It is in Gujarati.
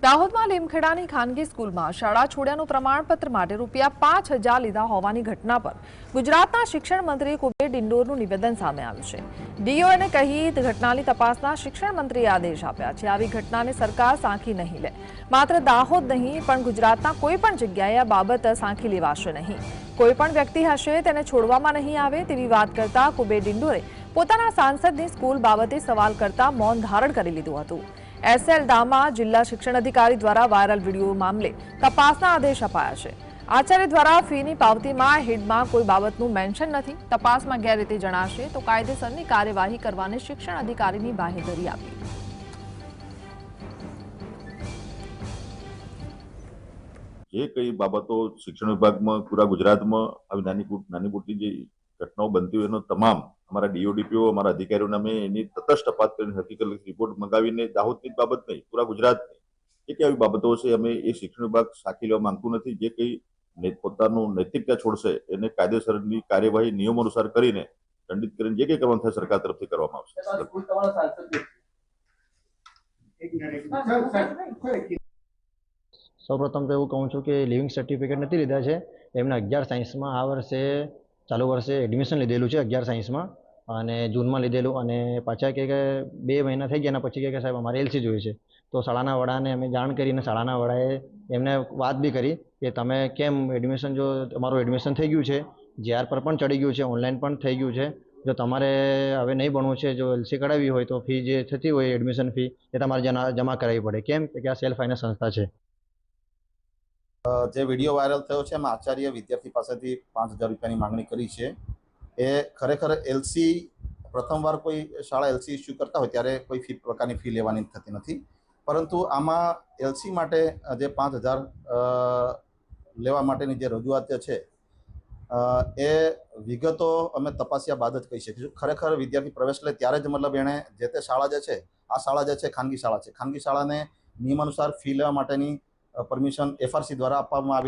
દાહોદમાં લીમખેડાની ખાનગી સ્કૂલમાં શાળા છોડ્યાનું પ્રમાણપત્ર માટે ₹5,000 લીધા હોવાની ઘટના પર ગુજરાતના શિક્ષણ મંત્રી કુબેર ડિંડોરનું નિવેદન સામે આવ્યું છે। ડીઓને કહી ઘટનાની તપાસના શિક્ષણ મંત્રીએ આદેશ આપ્યા છે। આવી ઘટનાને સરકાર સાંખી નહીં લે। માત્ર દાહોદ નહીં પણ ગુજરાતના કોઈ પણ જગ્યાએ આ બાબત સાંખી લેવાશે નહીં। કોઈ પણ વ્યક્તિ હશે તેને છોડવામાં નહીં આવે તેવી વાત કરતા કુબેર ડિંડોરે પોતાના સાંસદની સ્કૂલ બાબતે સવાલ કરતા મૌન ધારણ કરી લીધું હતું। एसएल दामा जिला शिक्षण अधिकारी द्वारा वायरल वीडियो मामले तपासना आदेश अपाया है। आचार्य द्वारा फीनी पावती में हेड में कोई बाबतનું मेंशन नहीं। तपास में गैररीति जणाशे तो कायदेसरनी कार्यवाही करवाने शिक्षण अधिकारी की बाहेधरी आपी। જે કઈ બાબતો શિક્ષણ વિભાગમાં પૂરા ગુજરાતમાં આવી નાની મોટી જે ઘટનાઓ બનતી હોય એનો તમામ અમારા ડીઓડીપીઓ અમારા અધિકારીઓ નામે એની તટસ્થ તપાસ કરીને હકીકત રિપોર્ટ મંગાવીને દાહોદની બાબત નહીં પૂરા ગુજરાતની જે કઈ આવી બાબતો છે અમે એ શિક્ષણ વિભાગ સાખી લેવા માંગતું નથી। જે કઈ પોતાનું નૈતિકતા છોડશે એને કાયદેસરની કાર્યવાહી નિયમો અનુસાર કરીને દંડિત કરીને જે કઈ કરવાનું થાય સરકાર તરફથી કરવામાં આવશે। સૌપ્રથમ તો એવું કહું છું કે લિવિંગ સર્ટિફિકેટ નથી લીધા છે। એમને 11 સાયન્સમાં આ વર્ષે ચાલુ વર્ષે એડમિશન લીધેલું છે 11 સાયન્સમાં અને જૂનમાં લીધેલું અને પાછા કે 2 મહિના થઈ ગયા પછી કે સાહેબ અમારે એલસી જોઈએ છે। તો શાળાના વડાને અમે જાણ કરીને શાળાના વડાએ એમને વાત બી કરી કે તમે કેમ એડમિશન જો તમારું એડમિશન થઈ ગયું છે જીઆર પર પણ ચડી ગયું છે ઓનલાઈન પણ થઈ ગયું છે જો તમારે હવે નહીં ભણવું છે જો એલસી કઢાવી હોય તો ફી જે થતી હોય એડમિશન ફી એ તમારે જમા કરાવવી પડે। કેમ કે આ સેલ્ફ ફાઇનાન્સ સંસ્થા છે। જે વિડીયો વાયરલ થયો છે એમાં આચાર્ય વિદ્યાર્થી પાસેથી 5,000 રૂપિયાની માંગણી કરી છે। એ ખરેખર એલસી પ્રથમવાર કોઈ શાળા એલસી ઇસ્યુ કરતા હોય ત્યારે કોઈ ફી પ્રકારની ફી લેવાની થતી નથી, પરંતુ આમાં એલસી માટે જે 5,000 લેવા માટેની જે રજૂઆત છે એ વિગતો અમે તપાસ્યા બાદ જ કહી શકીશું। ખરેખર વિદ્યાર્થી પ્રવેશ લે ત્યારે જ મતલબ એણે જે તે શાળા જે છે આ શાળા જે છે ખાનગી શાળા છે, ખાનગી શાળાને નિયમ અનુસાર ફી લેવા માટેની પરમિશન એફઆરસી દ્વારા આપવામાં આવી।